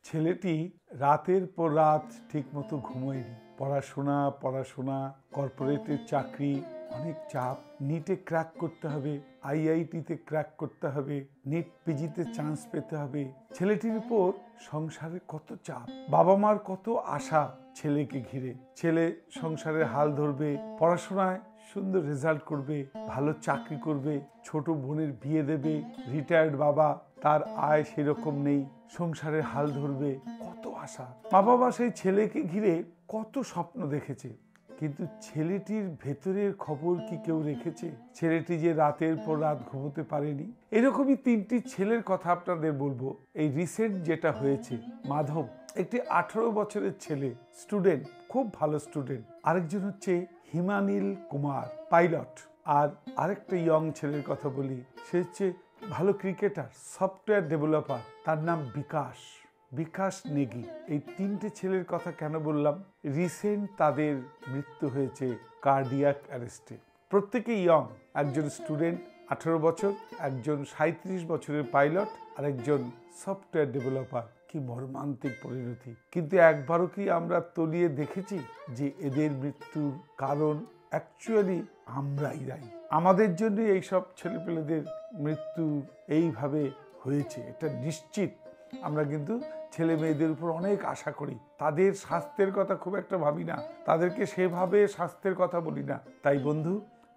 ছেলেটি রাতের পর রাত ঠিকমতো ঘুমোয়নি। পড়াশোনা, কর্পোরেটের চাকরি, অনেক চাপ। নিটে ক্র্যাক করতে হবে, আইআইটিতে ক্র্যাক করতে হবে, নিট পিজিতে চান্স পেতে হবে। ছেলেটির উপর সংসারের কত চাপ, বাবা মার কত আশা ছেলেকে ঘিরে। ছেলে সংসারের হাল ধরবে, পড়াশোনায় সুন্দর রেজাল্ট করবে, ভালো চাকরি করবে, ছোট বোনের বিয়ে দেবে। রিটায়ার্ড বাবা, তার আয় সেরকম নেই, সংসারের হাল ধরবে, কত আশা। মা বাবা সেই ছেলেকে ঘিরে কত স্বপ্ন দেখেছে, কিন্তু ছেলেটির ভেতরের খবর কি কেউ রেখেছে? ছেলেটি যে রাতের পর রাত ঘুমোতে পারেনি। এরকমই তিনটি ছেলের কথা আপনাদের বলবো। এই রিসেন্ট যেটা হয়েছে, মাধব একটি 18 বছরের ছেলে, স্টুডেন্ট, খুব ভালো স্টুডেন্ট। আরেকজন হচ্ছে হিমানীল কুমার, পাইলট। আর আরেকটা ইয়ং ছেলের কথা বলি, সে হচ্ছে ভালো ক্রিকেটার, সফটওয়্যার ডেভেলপার, তার নাম বিকাশ নেগি। এই তিনটে ছেলের কথা কেন বললাম? রিসেন্ট তাদের মৃত্যু হয়েছে কার্ডিয়াক অ্যারেস্টে। প্রত্যেকে ইয়ং, একজন স্টুডেন্ট 18 বছর, একজন 37 বছরের পাইলট, আর একজন সফটওয়্যার ডেভেলপার। কি মর্মান্তিক পরিণতি। কিন্তু একবারও কি আমরা তলিয়ে দেখেছি যে এদের মৃত্যুর কারণ অ্যাকচুয়ালি আমরাই দায়ী? আমাদের জন্য এইসব ছেলেপেলেদের মৃত্যু এইভাবে হয়েছে, এটা নিশ্চিত। আমরা কিন্তু ছেলে মেয়েদের উপর অনেক আশা করি, তাদের স্বাস্থ্যের কথা খুব একটা ভাবি না, তাদেরকে সেভাবে স্বাস্থ্যের কথা বলি না। তাই বন্ধু,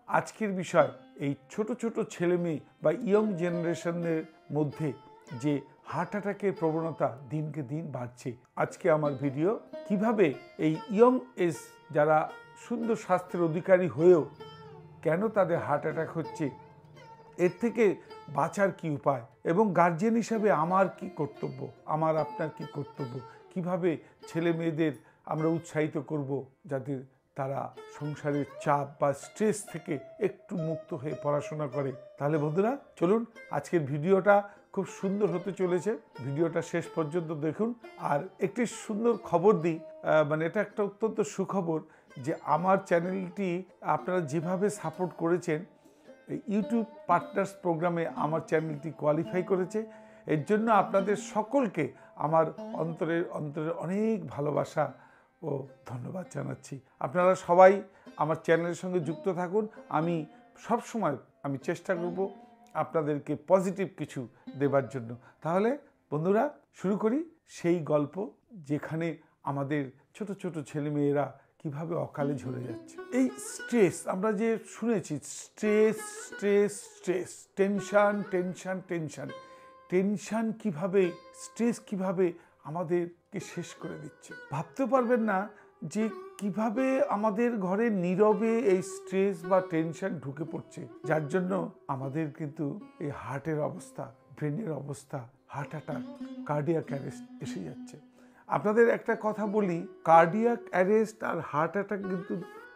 আজকের বিষয় এই ছোট ছোট ছেলে মেয়ে বা ইয়ং জেনারেশনের মধ্যে যে হার্ট অ্যাটাকের প্রবণতা দিনকে দিন বাড়ছে। আজকে আমার ভিডিও, কিভাবে এই ইয়ং এজ যারা সুন্দর স্বাস্থ্যের অধিকারী হয়েও কেন তাদের হার্ট অ্যাটাক হচ্ছে, এর থেকে বাঁচার কি উপায়, এবং গার্জিয়ান হিসাবে আমার কি কর্তব্য, আমার আপনার কি কর্তব্য, কিভাবে ছেলে মেয়েদের আমরা উৎসাহিত করব যাতে তারা সংসারের চাপ বা স্ট্রেস থেকে একটু মুক্ত হয়ে পড়াশোনা করে। তাহলে বন্ধুরা, চলুন আজকের ভিডিওটা খুব সুন্দর হতে চলেছে, ভিডিওটা শেষ পর্যন্ত দেখুন। আর একটি সুন্দর খবর দিই, মানে এটা একটা অত্যন্ত সুখবর যে আমার চ্যানেলটি আপনারা যেভাবে সাপোর্ট করেছেন, ইউটিউব পার্টনার্স প্রোগ্রামে আমার চ্যানেলটি কোয়ালিফাই করেছে। এর জন্য আপনাদের সকলকে আমার অন্তরের অনেক ভালোবাসা ও ধন্যবাদ জানাচ্ছি। আপনারা সবাই আমার চ্যানেলের সঙ্গে যুক্ত থাকুন। আমি সবসময় চেষ্টা করব আপনাদেরকে পজিটিভ কিছু দেবার জন্য। তাহলে বন্ধুরা, শুরু করি সেই গল্প যেখানে আমাদের ছোট ছোট ছেলেমেয়েরা কিভাবে অকালে ঝরে যাচ্ছে। এই স্ট্রেস, আমরা যে শুনেছি, স্ট্রেস, টেনশন কিভাবে, স্ট্রেস কিভাবে আমাদেরকে শেষ করে দিচ্ছে। ভাবতে পারবেন না যে কিভাবে আমাদের ঘরে নীরবে এই স্ট্রেস বা টেনশন ঢুকে পড়ছে, যার জন্য আমাদের কিন্তু এই হার্টের অবস্থা, ব্রেনের অবস্থা, হার্ট অ্যাটাক, কার্ডিয়াক অ্যারেস্ট এসে যাচ্ছে। আপনাদের একটা কথা বলি, কার্ডিয়াক অ্যারেস্ট আর হার্ট অ্যাটাক কিন্তু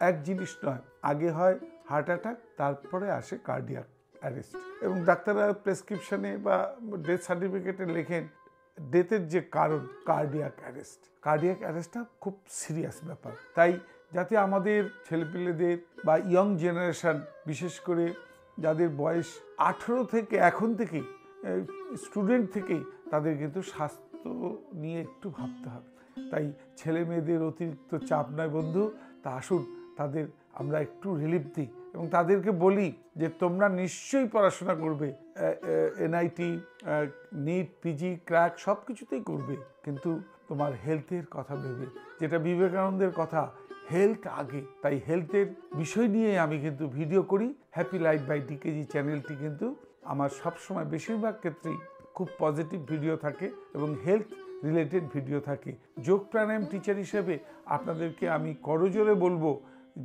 এক জিনিস নয়। আগে হয় হার্ট অ্যাটাক, তারপরে আসে কার্ডিয়াক অ্যারেস্ট। এবং ডাক্তাররা প্রেসক্রিপশনে বা ডেথ সার্টিফিকেটে লেখেন ডেথের যে কারণ কার্ডিয়াক অ্যারেস্টটা খুব সিরিয়াস ব্যাপার। তাই যাতে আমাদের ছেলেপিলেদের বা ইয়ং জেনারেশন, বিশেষ করে যাদের বয়স 18 থেকে, এখন থেকেই স্টুডেন্ট থেকেই তাদের কিন্তু স্বাস্থ্য নিয়ে একটু ভাবতে হবে। তাই ছেলে মেয়েদের অতিরিক্ত চাপ নয় বন্ধু, তা আসুন তাদের আমরা একটু রিলিফ দিই এবং তাদেরকে বলি যে তোমরা নিশ্চয়ই পড়াশোনা করবে, এনআইটি, নিট, পিজি, ক্র্যাক সব কিছুতেই করবে, কিন্তু তোমার হেলথের কথা ভেবে, যেটা বিবেকানন্দের কথা, হেলথ আগে। তাই হেলথের বিষয় নিয়ে আমি কিন্তু ভিডিও করি। হ্যাপি লাইফ বাই ডিকেজি চ্যানেলটি কিন্তু আমার সবসময় বেশিরভাগ ক্ষেত্রেই খুব পজিটিভ ভিডিও থাকে এবং হেলথ রিলেটেড ভিডিও থাকে। যোগ প্রাণায়াম টিচার হিসেবে আপনাদেরকে আমি করজোরে বলবো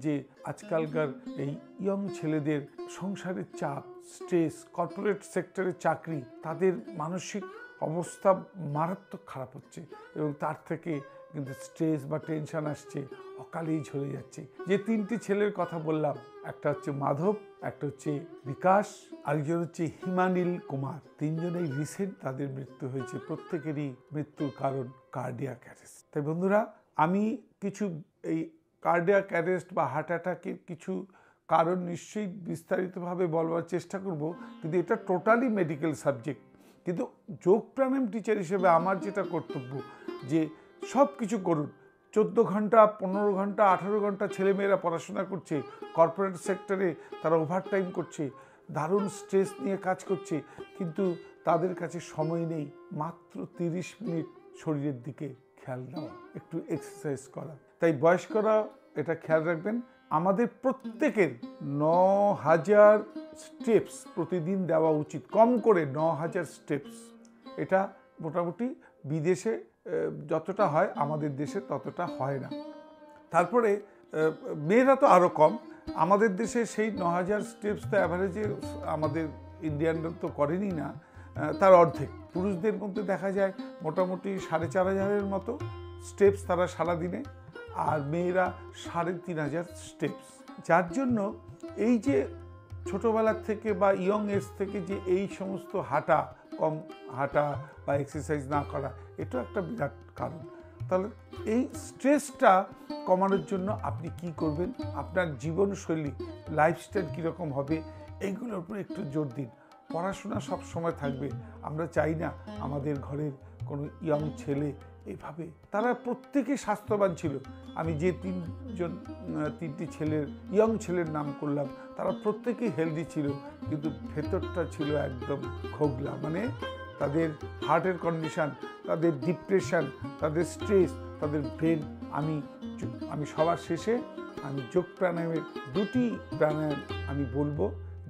যে আজকালকার এই ইয়ং ছেলেদের সংসারের চাপ, স্ট্রেস, কর্পোরেট সেক্টরের চাকরি, তাদের মানসিক অবস্থা মারাত্মক খারাপ হচ্ছে এবং তার থেকে কিন্তু স্ট্রেস বা টেনশন আসছে, অকালেই ঝরে যাচ্ছে। যে তিনটি ছেলের কথা বললাম, একটা হচ্ছে মাধব, একটা হচ্ছে বিকাশ, আরেকজন হচ্ছে হিমানীল কুমার। তিনজনেই রিসেন্ট তাদের মৃত্যু হয়েছে। প্রত্যেকেরই মৃত্যুর কারণ কার্ডিয়াক অ্যারেস্ট। তাই বন্ধুরা, আমি কিছু এই কার্ডিয়াক অ্যারেস্ট বা হার্ট অ্যাটাকের কিছু কারণ নিশ্চয়ই বিস্তারিতভাবে বলবার চেষ্টা করব, কিন্তু এটা টোটালি মেডিকেল সাবজেক্ট। কিন্তু যোগ প্রাণায়াম টিচার হিসেবে আমার যেটা কর্তব্য যে সব কিছু করুন। 14 ঘন্টা 15 ঘন্টা 18 ঘন্টা ছেলেমেয়েরা পড়াশোনা করছে, কর্পোরেট সেক্টরে তারা ওভারটাইম করছে, দারুণ স্ট্রেস নিয়ে কাজ করছে, কিন্তু তাদের কাছে সময় নেই মাত্র 30 মিনিট শরীরের দিকে খেয়াল দেওয়া, একটু এক্সারসাইজ করা। তাই বয়স্করা এটা খেয়াল রাখবেন, আমাদের প্রত্যেকের 9000 স্টেপস প্রতিদিন দেওয়া উচিত, কম করে 9000 স্টেপস। এটা মোটামুটি বিদেশে যতটা হয় আমাদের দেশে ততটা হয় না। তারপরে মেয়েরা তো আরও কম, আমাদের দেশে সেই 9000 স্টেপস তো অ্যাভারেজে আমাদের ইন্ডিয়ানরা তো করেনি না, তার অর্ধেক। পুরুষদের মধ্যে দেখা যায় মোটামুটি 4500-এর মতো স্টেপস তারা সারাদিনে, আর মেয়েরা 3500 স্টেপস। যার জন্য এই যে ছোটোবেলার থেকে বা ইয়ং এজ থেকে যে এই সমস্ত কম হাঁটা বা এক্সারসাইজ না করা, এটাও একটা বিরাট কারণ। তাহলে এই স্ট্রেসটা কমানোর জন্য আপনি কি করবেন, আপনার জীবনশৈলী লাইফস্টাইল কীরকম হবে, এইগুলোর উপর একটু জোর দিন। পড়াশোনা সব সময় থাকবে, আমরা চাই না আমাদের ঘরের কোনো ইয়ং ছেলে এভাবে, তারা প্রত্যেকেই স্বাস্থ্যবান ছিল। আমি যে তিনটি ইয়ং ছেলের নাম করলাম, তারা প্রত্যেকেই হেলদি ছিল, কিন্তু ভেতরটা ছিল একদম খোগলা। মানে তাদের হার্টের কন্ডিশান, তাদের ডিপ্রেশন, তাদের স্ট্রেস, তাদের ব্রেন। আমি সবার শেষে আমি যোগ প্রাণায়ামের 2টি প্রাণায়াম আমি বলবো,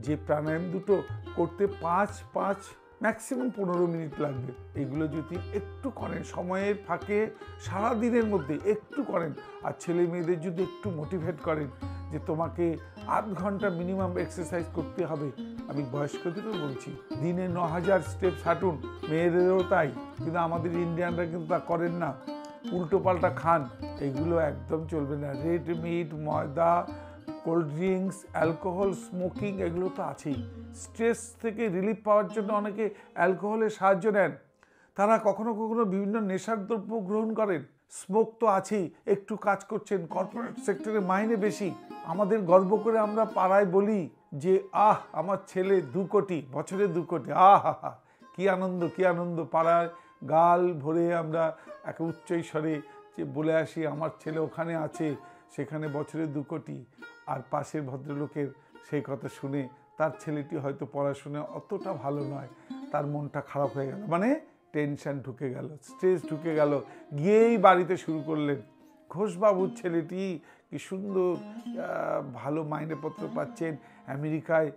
যে প্রাণায়াম দুটো করতে 5 ম্যাক্সিমাম 15 মিনিট লাগবে। এগুলো যদি একটু করেন সময়ের ফাঁকে, সারাদিনের মধ্যে একটু করেন, আর ছেলে মেয়েদের যদি একটু মোটিভেট করেন যে তোমাকে 8 ঘন্টা মিনিমাম এক্সারসাইজ করতে হবে। আমি বয়স্কদেরও বলছি, দিনে 9000 স্টেপস হাঁটুন, মেয়েদেরও তাই। কিন্তু আমাদের ইন্ডিয়ানরা কিন্তু তা করেন না, উল্টো পাল্টা খান। এগুলো একদম চলবে না। রেড মিট, ময়দা, কোল্ড ড্রিঙ্কস, অ্যালকোহল, স্মোকিং, এগুলো তো আছেই। স্ট্রেস থেকে রিলিফ পাওয়ার জন্য অনেকে অ্যালকোহলের সাহায্য নেন, তারা কখনো কখনো বিভিন্ন নেশার দ্রব্য গ্রহণ করেন, স্মোক তো আছেই। একটু কাজ করছেন, কর্পোরেট সেক্টরে মাইনে বেশি, আমাদের গর্ব করে আমরা পাড়ায় বলি যে আমার ছেলে 2 কোটি, বছরে 2 কোটি, কি আনন্দ, কি আনন্দ। পাড়ায় গাল ভরে আমরা এক উচ্চৈস্বরে যে বলে আসি আমার ছেলে ওখানে আছে, সেখানে বছরে 2 কোটি। আর পাশের ভদ্রলোকের সেই কথা শুনে তার ছেলেটি হয়তো পড়াশোনা অতটা ভালো নয়, তার মনটা খারাপ হয়ে গেল, মানে টেনশন ঢুকে গেল, স্ট্রেস ঢুকে গেল। গিয়েই বাড়িতে শুরু করলেন, ঘোষবাবুর ছেলেটি কি সুন্দর ভালো মাইনেপত্র পাচ্ছেন, আমেরিকায়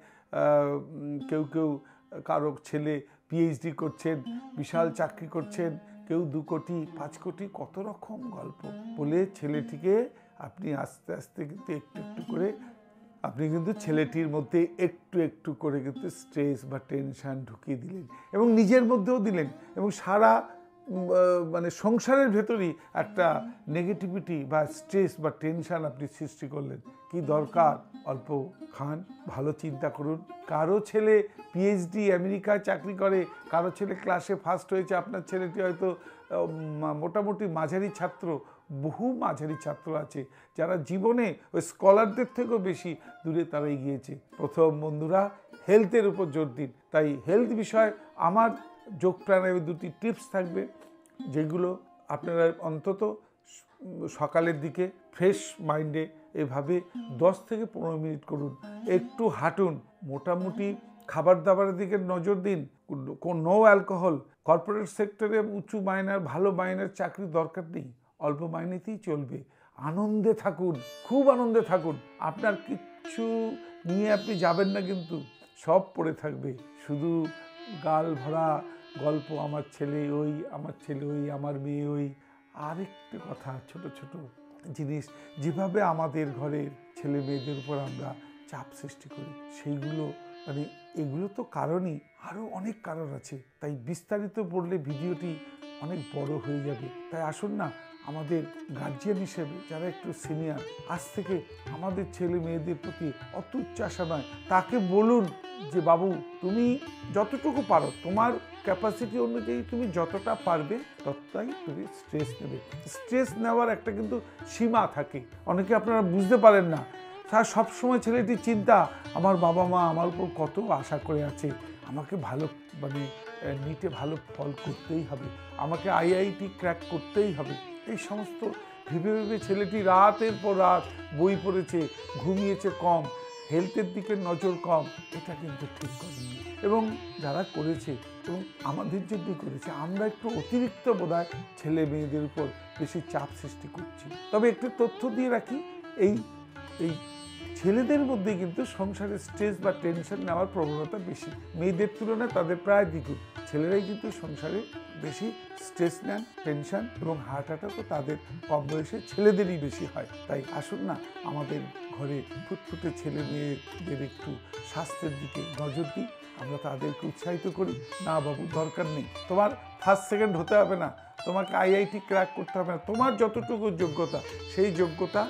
কেউ কারো ছেলে পিএইচডি করছেন, বিশাল চাকরি করছেন, কেউ 2 কোটি 5 কোটি, কত রকম গল্প বলে ছেলেটিকে আপনি আস্তে আস্তে কিন্তু একটু করে আপনি কিন্তু ছেলেটির মধ্যে একটু করে কিন্তু স্ট্রেস বা টেনশন ঢুকিয়ে দিলেন, এবং নিজের মধ্যেও দিলেন, এবং সারা মানে সংসারের ভেতরই একটা নেগেটিভিটি বা স্ট্রেস বা টেনশন আপনি সৃষ্টি করলেন। কি দরকার? অল্প খান, ভালো চিন্তা করুন। কারো ছেলে পিএইচডি আমেরিকায় চাকরি করে, কারো ছেলে ক্লাসে ফার্স্ট হয়েছে, আপনার ছেলেটি হয়তো মোটামুটি মাঝারি ছাত্র। বহু মাঝারি ছাত্র আছে যারা জীবনে ওই স্কলারদের থেকেও বেশি দূরে তারা এগিয়েছে। প্রথম বন্ধুরা, হেলথের উপর জোর দিন। তাই হেলথ বিষয় আমার যোগ প্রাণায়ামের 2টি টিপস থাকবে, যেগুলো আপনারা অন্তত সকালের দিকে ফ্রেশ মাইন্ডে এভাবে 10 থেকে 15 মিনিট করুন। একটু হাঁটুন, মোটামুটি খাবার দাবারের দিকে নজর দিন, নো অ্যালকোহল। কর্পোরেট সেক্টরে উঁচু মাইনার, ভালো মাইনার চাকরির দরকার নেই, অল্প মাইনেতেই চলবে। আনন্দে থাকুন, খুব আনন্দে থাকুন। আপনার কিচ্ছু নিয়ে আপনি যাবেন না, কিন্তু সব পড়ে থাকবে, শুধু গাল ভরা গল্প, আমার ছেলে ওই, আমার ছেলে ওই, আমার মেয়ে ওই। আরেকটি কথা, ছোট ছোট জিনিস যেভাবে আমাদের ঘরের ছেলে মেয়েদের উপর আমরা চাপ সৃষ্টি করি, সেইগুলো মানে এগুলো তো কারণই, আরও অনেক কারণ আছে। তাই বিস্তারিত পড়লে ভিডিওটি অনেক বড় হয়ে যাবে। তাই আসুন না, আমাদের গার্জিয়ান হিসেবে যারা একটু সিনিয়র, আজ থেকে আমাদের ছেলে মেয়েদের প্রতি অত উচ্চাসা নয়, তাকে বলুন যে বাবু তুমি যতটুকু পারো, তোমার ক্যাপাসিটি অনুযায়ী তুমি যতটা পারবে ততটাই তুমি স্ট্রেস নেবে। স্ট্রেস নেওয়ার একটা কিন্তু সীমা থাকে, অনেকে আপনারা বুঝতে পারেন না। তার সবসময় ছেলেটির চিন্তা, আমার বাবা মা আমার উপর কত আশা করে আছে, আমাকে ভালো মানে নিটে ভালো ফল করতেই হবে, আমাকে আইআইটি ক্র্যাক করতেই হবে, এই সমস্ত ভেবে ভেবে ছেলেটি রাতের পর রাত বই পড়েছে, ঘুমিয়েছে কম, হেলথের দিকে নজর কম, এটা কিন্তু ঠিক করেনি। এবং যারা করেছে এবং আমাদের জন্যই করেছে, আমরা একটু অতিরিক্ত বোধহয় ছেলে মেয়েদের উপর বেশি চাপ সৃষ্টি করছি। তবে একটু তথ্য দিয়ে রাখি, এই এই ছেলেদের মধ্যে কিন্তু সংসারের স্ট্রেস বা টেনশন নেওয়ার প্রবণতা বেশি, মেয়েদের তুলনায় তাদের প্রায় দ্বিগুণ। ছেলেরাই কিন্তু সংসারে বেশি স্ট্রেস নেন, টেনশন, এবং হার্ট অ্যাটাকও তাদের কম বয়সে ছেলেদেরই বেশি হয়। তাই আসুন না, আমাদের ঘরে ফুটফুটে ছেলে মেয়েদের একটু স্বাস্থ্যের দিকে নজর দিই, আমরা তাদেরকে উৎসাহিত করি। না বাবু, দরকার নেই, তোমার ফার্স্ট সেকেন্ড হতে হবে না, তোমাকে আইআইটি ক্র্যাক করতে হবে না, তোমার যতটুকু যোগ্যতা সেই যোগ্যতা,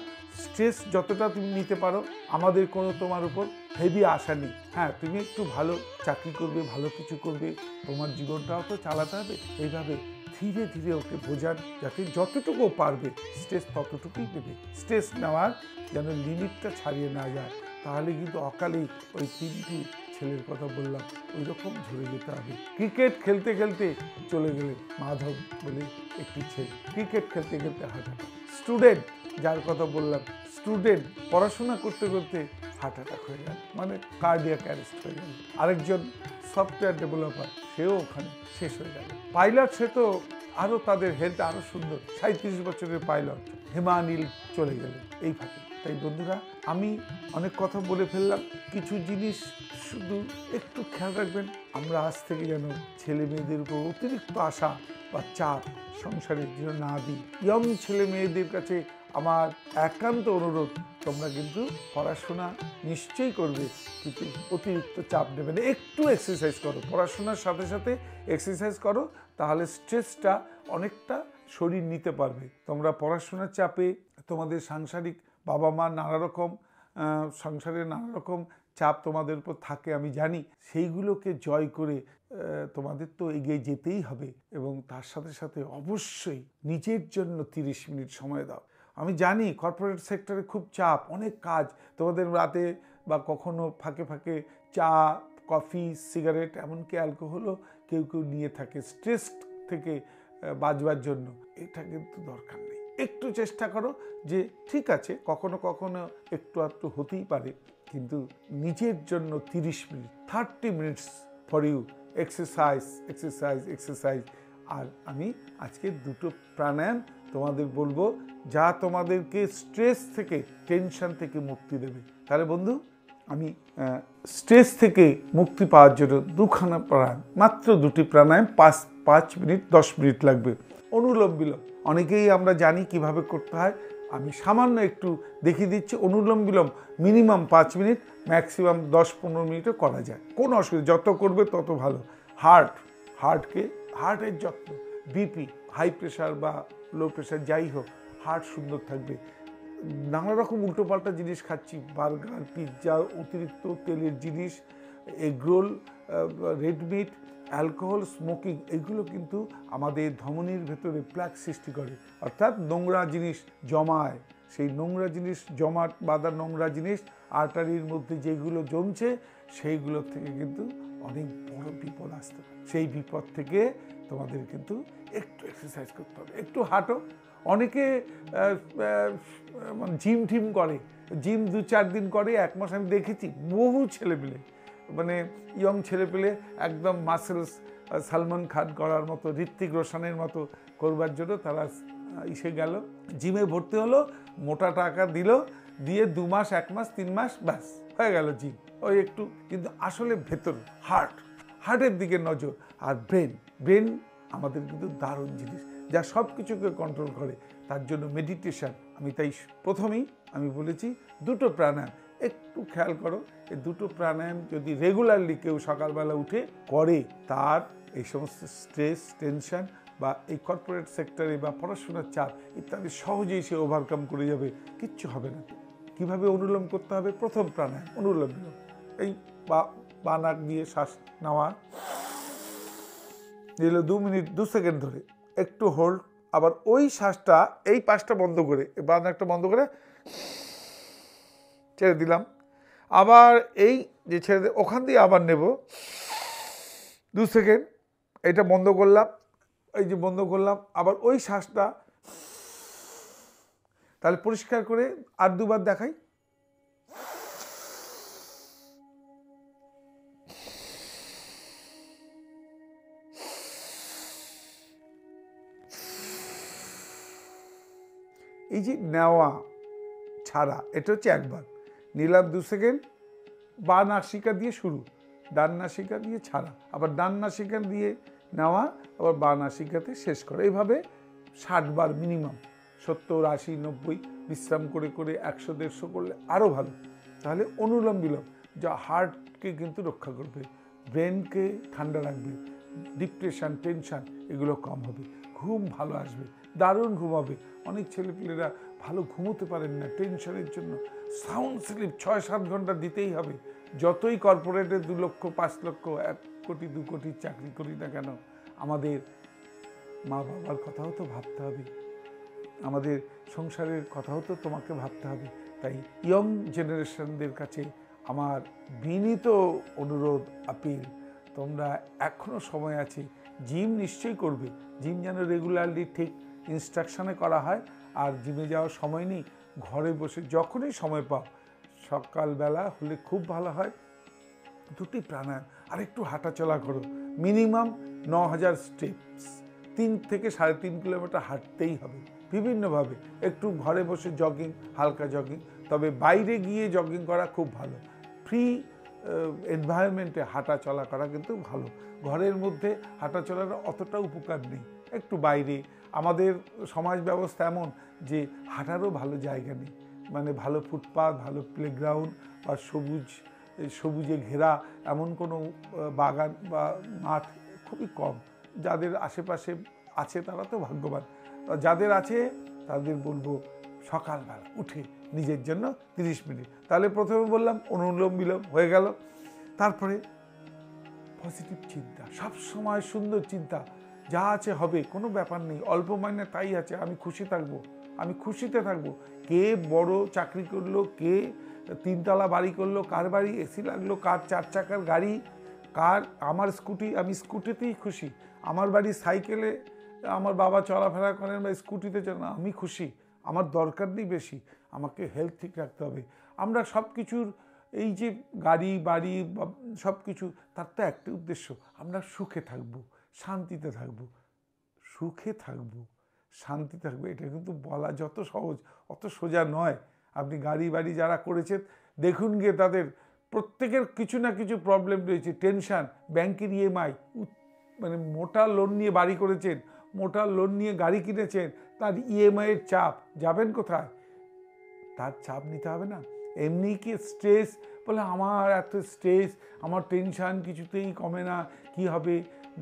স্ট্রেস যতটা তুমি নিতে পারো, আমাদের কোনো তোমার উপর হেভি আশা নেই। হ্যাঁ, তুমি একটু ভালো চাকরি করবে, ভালো কিছু করবে, তোমার জীবনটাও তো চালাতে হবে। এইভাবে ধীরে ধীরে ওকে বোঝান, যাতে যতটুকু পারবে স্ট্রেস ততটুকুই নেবে, স্ট্রেস নেওয়ার যেন লিমিটটা ছাড়িয়ে না যায়, তাহলে কিন্তু অকালেই ওই 3টি ছেলের কথা বললাম ওই রকম ঝরে যেতে হবে। ক্রিকেট খেলতে খেলতে চলে গেলেন মাধব বলে একটি ছেলে, ক্রিকেট খেলতে খেলতে হার্ট অ্যাটাক। স্টুডেন্ট, যার কথা বললাম, স্টুডেন্ট পড়াশোনা করতে করতে হার্ট অ্যাটাক হয়ে গেল, মানে কার্ডিয়াক অ্যারেস্ট হয়ে গেল। আরেকজন সফটওয়্যার ডেভেলপার, সেও ওখানে শেষ হয়ে গেল। পাইলট, সে তো আরও তাদের হেলথ আরও সুন্দর, 37 বছরের পাইলট হিমানীল চলে গেলেন এইভাবে। তাই বন্ধুরা, আমি অনেক কথা বলে ফেললাম, কিছু জিনিস শুধু একটু খেয়াল রাখবেন। আমরা আজ থেকে যেন ছেলে মেয়েদের উপর অতিরিক্ত আশা বা চাপ সংসারের জন্য না দিই। ইয়ং ছেলে মেয়েদের কাছে আমার একান্ত অনুরোধ, তোমরা কিন্তু পড়াশোনা নিশ্চয়ই করবে, কিন্তু অতিরিক্ত চাপ নেবে না, একটু এক্সারসাইজ করো, পড়াশোনার সাথে সাথে এক্সারসাইজ করো, তাহলে স্ট্রেসটা অনেকটা শরীর নিতে পারবে। তোমরা পড়াশোনার চাপে, তোমাদের সাংসারিক বাবা মা নানা রকম সংসারের নানা রকম চাপ তোমাদের উপর থাকে, আমি জানি, সেইগুলোকে জয় করে তোমাদের তো এগিয়ে যেতেই হবে। এবং তার সাথে সাথে অবশ্যই নিজের জন্য 30 মিনিট সময় দাও। আমি জানি কর্পোরেট সেক্টরে খুব চাপ, অনেক কাজ, তোমাদের রাতে বা কখনো ফাঁকে ফাঁকে চা, কফি, সিগারেট, এমনকি অ্যালকোহলও কেউ কেউ নিয়ে থাকে স্ট্রেস থেকে বাঁচবার জন্য। এটা কিন্তু দরকার নেই। একটু চেষ্টা করো যে ঠিক আছে, কখনো কখনো একটু আধটু হতেই পারে, কিন্তু নিজের জন্য 30 minute, 30 minutes for you, exercise exercise exercise. আর আমি আজকে 2টো প্রাণায়াম তোমাদের বলবো, যা তোমাদেরকে স্ট্রেস থেকে, টেনশন থেকে মুক্তি দেবে। তাহলে বন্ধু, আমি স্ট্রেস থেকে মুক্তি পাওয়ার জন্য 2খানা প্রাণায়াম, মাত্র 2টি প্রাণায়াম, 5 মিনিট 10 মিনিট লাগবে। অনুলোম বিলোম অনেকেই আমরা জানি কিভাবে করতে হয়, আমি সামান্য একটু দেখিয়ে দিচ্ছি। অনুলোম বিলোম মিনিমাম 5 মিনিট, ম্যাক্সিমাম 10-15 মিনিটও করা যায়, কোনো অসুবিধা, যত করবে তত ভালো। হার্টের যত্ন, বিপি, হাই প্রেশার বা লো প্রেশার যাই হোক, হার্ট সুন্দর থাকবে। নানা রকম উল্টোপাল্টা জিনিস খাচ্ছি, বার্গার, পিৎজা, অতিরিক্ত তেলের জিনিস, egg roll, red meat, alcohol, smoking, এগুলো কিন্তু আমাদের ধমনীর ভেতরে প্লাক সৃষ্টি করে, অর্থাৎ নোংরা জিনিস জমায়। সেই নোংরা জিনিস জমাট বাঁধা নোংরা জিনিস আর্টারির মধ্যে যেগুলো জমছে, সেইগুলো থেকে কিন্তু অনেক বড় বিপদ আসতে পারে। সেই বিপদ থেকে তোমাদের কিন্তু একটু এক্সারসাইজ করতে হবে, একটু হাঁটো। অনেকে জিম টিম করে, জিম 2-4 দিন করে, 1 মাস আমি দেখেছি বহু ছেলেপিলে, মানে ইয়ং ছেলেপিলে একদম মাসেলস, সালমান খান করার মতো, ঋত্বিক রোশনের মতো করবার জন্য তারা এসে গেল, জিমে ভর্তি হলো, মোটা টাকা দিল, দিয়ে 2 মাস, 1 মাস, 3 মাস, ব্যাস হয়ে গেল জিম। ওই একটু, কিন্তু আসলে ভেতর হার্টের দিকে নজর। আর ব্রেন আমাদের কিন্তু দারুণ জিনিস, যা সব কিছুকে কন্ট্রোল করে। তার জন্য মেডিটেশন, আমি তাই প্রথমেই আমি বলেছি 2টো প্রাণায়াম, একটু খেয়াল করো। এই 2টো প্রাণায়াম যদি রেগুলারলি কেউ সকালবেলা উঠে করে, তার এই সমস্ত স্ট্রেস, টেনশন বা এই কর্পোরেট সেক্টরে বা পড়াশোনার চাপ ইত্যাদি সহজেই সে ওভারকাম করে যাবে, কিচ্ছু হবে না। কিভাবে অনুলোম করতে হবে? প্রথম প্রাণায়াম অনুলোম বিলোম, এই বা নাক দিয়ে শ্বাস নেওয়া, নিল 2 মিনিট 2 সেকেন্ড ধরে, একটু হোল্ড, আবার ওই শ্বাসটা এই পাশটা বন্ধ করে, বা নাকটা বন্ধ করে ছেড়ে দিলাম, আবার এই যে ছেড়ে ওখান দিয়ে আবার নেব 2 সেকেন্ড, এটা বন্ধ করলাম, এই যে বন্ধ করলাম, আবার ওই শ্বাসটা তাহলে পরিষ্কার করে আর দুবার দেখাই। এই যে নেওয়া ছাড়া, এটা হচ্ছে একবার নিলাম 2 সেকেন্ড, বা নাসিকা দিয়ে শুরু, ডান নাসিকা দিয়ে ছাড়া, আবার ডান নাসিকা দিয়ে নেওয়া, আবার বা নাসিকাতে শেষ করা। এইভাবে 60 বার মিনিমাম, 70, 80, 90 বিশ্রাম করে করে 100, 150 করলে আরও ভালো। তাহলে অনুলোম বিলোম যা হার্টকে কিন্তু রক্ষা করবে, ব্রেনকে ঠান্ডা রাখবে, ডিপ্রেশন, টেনশন এগুলো কম হবে, ঘুম ভালো আসবে, দারুণ ঘুম হবে। অনেক ছেলেপিলেরা ভালো ঘুমোতে পারেন না টেনশনের জন্য। সাউন্ড স্লিপ 6-7 ঘন্টা দিতেই হবে। যতই কর্পোরেটে 2 লক্ষ, 5 লক্ষ, 1 কোটি, 2 কোটির চাকরি করি না কেন, আমাদের মা বাবার কথাও তো ভাবতে হবে, আমাদের সংসারের কথাও তো তোমাকে ভাবতে হবে। তাই ইয়ং জেনারেশনদের কাছে আমার বিনীত অনুরোধ, আপিল, তোমরা এখনও সময় আছে, জিম নিশ্চয়ই করবে। জিম যেন রেগুলারলি ঠিক ইনস্ট্রাকশানে করা হয়। আর জিমে যাওয়ার সময় নেই, ঘরে বসে যখনই সময় পাও, সকালবেলা হলে খুব ভালো হয়, 2টি প্রাণায়াম আর একটু হাঁটাচলা করো, মিনিমাম 9000 স্টেপস, 3 থেকে 3.5 কিলোমিটার হাঁটতেই হবে বিভিন্নভাবে। একটু ঘরে বসে জগিং, হালকা জগিং, তবে বাইরে গিয়ে জগিং করা খুব ভালো। ফ্রি এনভায়রনমেন্টে হাঁটা চলা করা কিন্তু ভালো। ঘরের মধ্যে হাঁটা চলার অতটা উপকার নেই, একটু বাইরে। আমাদের সমাজ ব্যবস্থা এমন যে হাঁটারও ভালো জায়গা নেই, মানে ভালো ফুটপাথ, ভালো প্লেগ্রাউন্ড বা সবুজে ঘেরা এমন কোনো বাগান বা মাঠ খুবই কম। যাদের আশেপাশে আছে তারা তো ভাগ্যবান, যাদের আছে তাদের বলবো সকালবেলা উঠে নিজের জন্য 30 মিনিট। তাহলে প্রথমে বললাম অনুলোম বিলোম হয়ে গেল। তারপরে পজিটিভ চিন্তা, সব সময় সুন্দর চিন্তা, যা আছে হবে, কোনো ব্যাপার নেই, অল্প মাইনে তাই আছে, আমি খুশি থাকবো, আমি খুশিতে থাকবো। কে বড় চাকরি করলো, কে 3 তলা বাড়ি করলো, কার বাড়ি এসি লাগলো, কার 4 চাকার গাড়ি, কার, আমার স্কুটি, আমি স্কুটিতেই খুশি। আমার বাড়ি সাইকেলে আমার বাবা চলাফেরা করেন বা স্কুটিতে চলেন, আমি খুশি। আমার দরকার নেই বেশি, আমাকে হেলথ ঠিক রাখতে হবে। আমরা সব কিছুর, এই যে গাড়ি বাড়ি সব কিছু, তার তো একটা উদ্দেশ্য, আমরা সুখে থাকবো, শান্তিতে থাকবো। সুখে থাকবো, শান্তি থাকবে, এটা কিন্তু বলা যত সহজ, অত সোজা নয়। আপনি গাড়ি বাড়ি যারা করেছেন দেখুন গিয়ে, তাদের প্রত্যেকের কিছু না কিছু প্রবলেম রয়েছে, টেনশান, ব্যাংকের ইএমআই, মানে মোটা লোন নিয়ে বাড়ি করেছেন, মোটা লোন নিয়ে গাড়ি কিনেছেন, তার ইএমআইয়ের চাপ, যাবেন কোথায়? তার চাপ নিতে হবে না? এমনি কি স্ট্রেস, বলে আমার এত স্ট্রেস, আমার টেনশান কিছুতেই কমে না, কি হবে?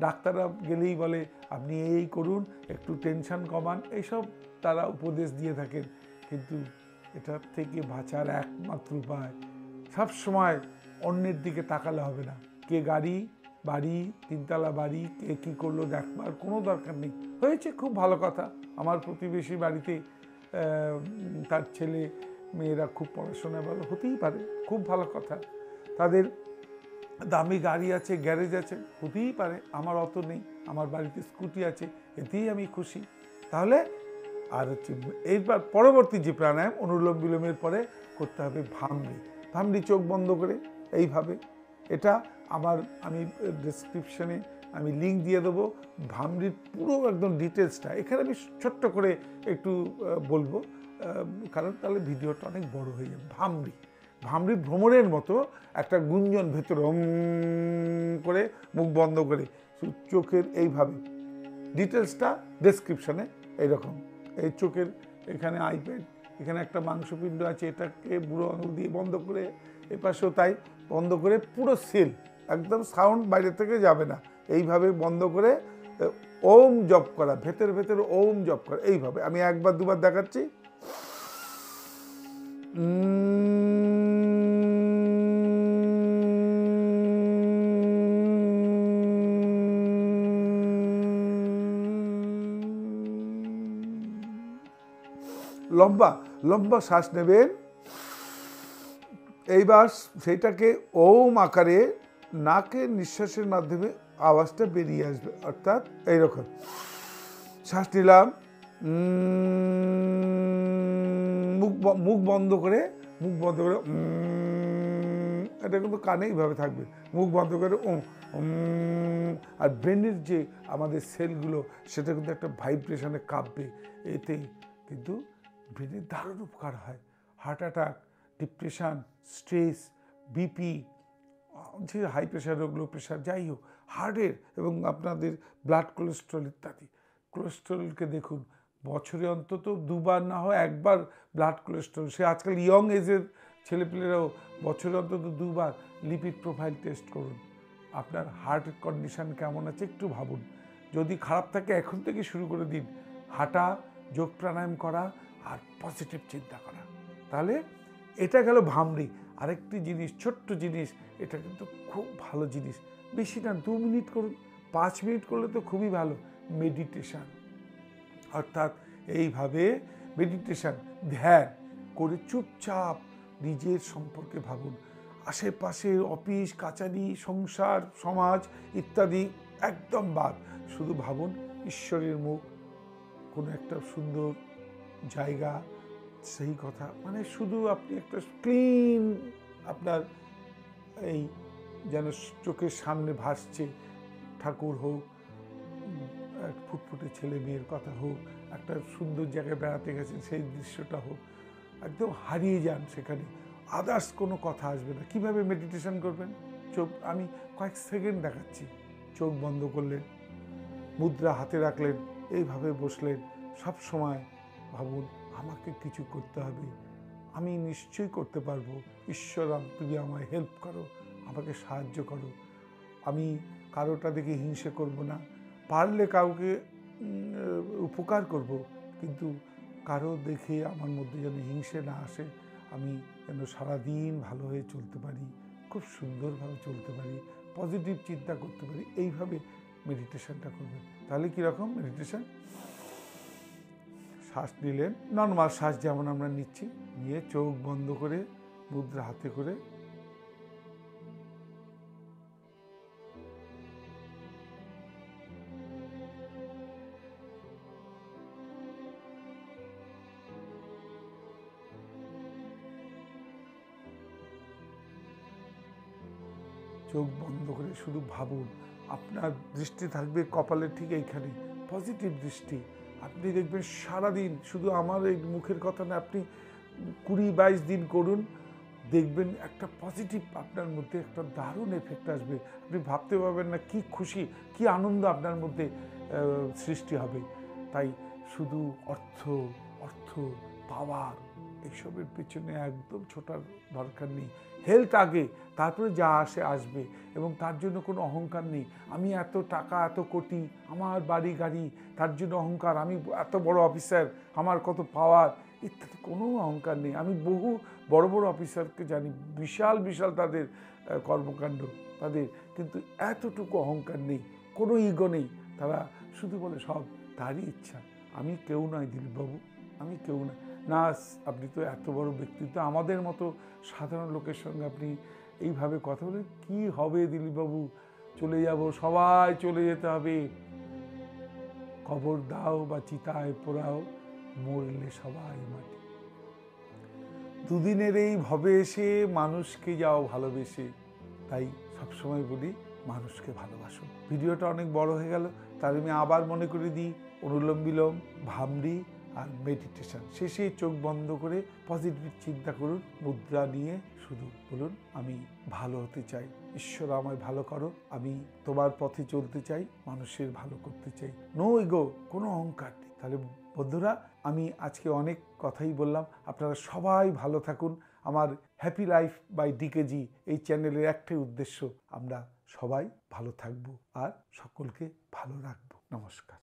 ডাক্তাররা গেলেই বলে আপনি এই করুন, একটু টেনশান কমান, এইসব তারা উপদেশ দিয়ে থাকেন। কিন্তু এটার থেকে বাঁচার একমাত্র উপায়, সবসময় অন্যের দিকে তাকালে হবে না। কে গাড়ি বাড়ি, 3 তলা বাড়ি, কে কী করলো দেখবার কোনো দরকার নেই। হয়েছে খুব ভালো কথা, আমার প্রতিবেশী বাড়িতে তার ছেলে মেয়েরা খুব পড়াশোনা ভালো, হতেই পারে, খুব ভালো কথা। তাদের দামি গাড়ি আছে, গ্যারেজ আছে, হতেই পারে, আমার অত নেই, আমার বাড়িতে স্কুটি আছে, এতেই আমি খুশি। তাহলে আর হচ্ছে এইবার পরবর্তী যে প্রাণায়াম, অনুলোম বিলোমের পরে করতে হবে ভামরি। ভামরি চোখ বন্ধ করে এইভাবে, এটা আমি ডেসক্রিপশনে আমি লিঙ্ক দিয়ে দেবো, ভামরির পুরো একদম ডিটেলসটা। এখানে আমি ছোট্ট করে একটু বলবো, কারণ তাহলে ভিডিওটা অনেক বড় হয়ে যাবে। ভামরি ভ্রমণের মতো একটা গুঞ্জন, ভেতরে করে মুখ বন্ধ করে চোখের এইভাবে, ডিটেলসটা ডেসক্রিপশনে। এইরকম এই চোখের এখানে আইপ্যাড, এখানে একটা মাংসপিণ্ড আছে, এটাকে বুড়ো আঙুল দিয়ে বন্ধ করে, এপাশেও তাই বন্ধ করে, পুরো সিল, একদম সাউন্ড বাইরে থেকে যাবে না, এইভাবে বন্ধ করে ওম জপ করা, ভেতরে ভেতরে ওম জপ করা। এইভাবে আমি 1বার 2বার দেখাচ্ছি। লম্বা লম্বা শ্বাস নেবেন, এইবার সেইটাকে ওম আকারে নাকের নিঃশ্বাসের মাধ্যমে আওয়াজটা বেরিয়ে আসবে, অর্থাৎ এইরকম শ্বাস নিলাম, মুখ বন্ধ করে এটা কিন্তু কানে এইভাবে থাকবে, মুখ বন্ধ করে আর ব্রেনের যে আমাদের সেলগুলো সেটা কিন্তু একটা ভাইব্রেশনে কাঁপবে, এতে কিন্তু ব্রেনের দারুণ উপকার হয়। Heart attack, depression, stress, BP, যে হাই প্রেশার হোক, লো প্রেশার, যাই হোক, হার্টের এবং আপনাদের ব্লাড কোলেস্ট্রল ইত্যাদি। কোলেস্ট্রলকে দেখুন, বছরে অন্তত 2 বার না হয় 1 বার ব্লাড কোলেস্ট্রল, সে আজকাল ইয়ং এজের ছেলেপেলেরাও বছরে অন্তত 2 বার লিপিড প্রোফাইল টেস্ট করুন। আপনার হার্টের কন্ডিশন কেমন আছে একটু ভাবুন। যদি খারাপ থাকে এখন থেকে শুরু করে দিন হাঁটা, যোগ প্রাণায়াম করা আর পজিটিভ চিন্তা করা। তাহলে এটা গেল ভামরি। আরেকটি জিনিস, ছোট্ট জিনিস, এটা কিন্তু খুব ভালো জিনিস, বেশি না 2 মিনিট করুন, 5 মিনিট করলে তো খুবই ভালো। মেডিটেশন, অর্থাৎ এইভাবে মেডিটেশন, ধ্যান করে চুপচাপ নিজের সম্পর্কে ভাবুন। আশেপাশের অফিস কাচারি, সংসার, সমাজ ইত্যাদি একদম বাদ, শুধু ভাবুন ঈশ্বরের মুখ, কোনো একটা সুন্দর জায়গা, সেই কথা, মানে শুধু আপনি একটা ক্লিন, আপনার এই যেন চোখের সামনে ভাসছে, ঠাকুর হোক, ফুটফুটে ছেলে মেয়ের কথা হোক, একটা সুন্দর জায়গায় বেড়াতে গেছেন সেই দৃশ্যটা হোক, একদম হারিয়ে যান সেখানে, আদার্স কোনো কথা আসবে না। কিভাবে মেডিটেশন করবেন? চোখ, আমি কয়েক সেকেন্ড দেখাচ্ছি, চোখ বন্ধ করলেন, মুদ্রা হাতে রাখলেন, এইভাবে বসলেন, সব সময় ভাবুন আমাকে কিছু করতে হবে, আমি নিশ্চয়ই করতে পারবো, ঈশ্বর তুমি আমায় হেল্প করো, আমাকে সাহায্য করো, আমি কারোটা দেখে হিংসে করব না, পারলে কাউকে উপকার করব, কিন্তু কারো দেখে আমার মধ্যে যেন হিংসে না আসে, আমি যেন সারাদিন ভালো হয়ে চলতে পারি, খুব সুন্দরভাবে চলতে পারি, পজিটিভ চিন্তা করতে পারি, এইভাবে মেডিটেশনটা করবেন। তাহলে কীরকম মেডিটেশন? শ্বাস নিলেন, নর্মাল শ্বাস যেমন আমরা নিচ্ছি, নিয়ে চোখ বন্ধ করে মুদ্রা হাতে করে চোখ বন্ধ করে শুধু ভাবুন, আপনার দৃষ্টি থাকবে কপালের ঠিক এইখানে, পজিটিভ দৃষ্টি। আপনি দেখবেন সারাদিন, শুধু আমার এই মুখের কথা না, আপনি 20-22 দিন করুন, দেখবেন একটা পজিটিভ আপনার মধ্যে একটা দারুণ এফেক্ট আসবে। আপনি ভাবতে পারবেন না কি খুশি, কি আনন্দ আপনার মধ্যে সৃষ্টি হবে। তাই শুধু অর্থ অর্থ পাওয়ার এইসবের পেছনে একদম ছোটার দরকার নেই। হেলথ আগে, তারপরে যা আসে আসবে, এবং তার জন্য কোনো অহংকার নেই। আমি এত টাকা, এত কোটি, আমার বাড়ি গাড়ি, তার জন্য অহংকার, আমি এত বড় অফিসার, আমার কত পাওয়ার ইত্যাদি কোনো অহংকার নেই। আমি বহু বড় বড় অফিসারকে জানি, বিশাল বিশাল তাদের কর্মকাণ্ড, তাদের কিন্তু এতটুকু অহংকার নেই, কোনো ইগো নেই। তারা শুধু বলে সব তারই ইচ্ছা, আমি কেউ নয় দিলীপবাবু, আমি কেউ না। না, আপনি তো এত বড় ব্যক্তিত্ব, আমাদের মতো সাধারণ লোকের সঙ্গে আপনি এইভাবে কথা বলে কি হবে দিলীপবাবু? চলে যাব, সবাই চলে যেতে হবে, কবর দাও বা চিতায় পোড়াও, মরলে সবাই মাটি। দুদিনের এই ভবে এসে মানুষকে যাও ভালোবেসে। তাই সবসময় বলি মানুষকে ভালোবাসো। ভিডিওটা অনেক বড় হয়ে গেল, তার আমি আবার মনে করে দিই, অনুলোম বিলোম, ভামরি আর মেডিটেশন। শেষে চোখ বন্ধ করে পজিটিভ চিন্তা করুন, মুদ্রা নিয়ে শুধু বলুন আমি ভালো হতে চাই, ঈশ্বর আমায় ভালো করো, আমি তোমার পথে চলতে চাই, মানুষের ভালো করতে চাই, নো ইগো, কোনো অহংকার নেই। তাহলে বন্ধুরা, আমি আজকে অনেক কথাই বললাম, আপনারা সবাই ভালো থাকুন। আমার হ্যাপি লাইফ বাই ডিকেজি এই চ্যানেলের একটাই উদ্দেশ্য, আমরা সবাই ভালো থাকবো আর সকলকে ভালো রাখবো। নমস্কার।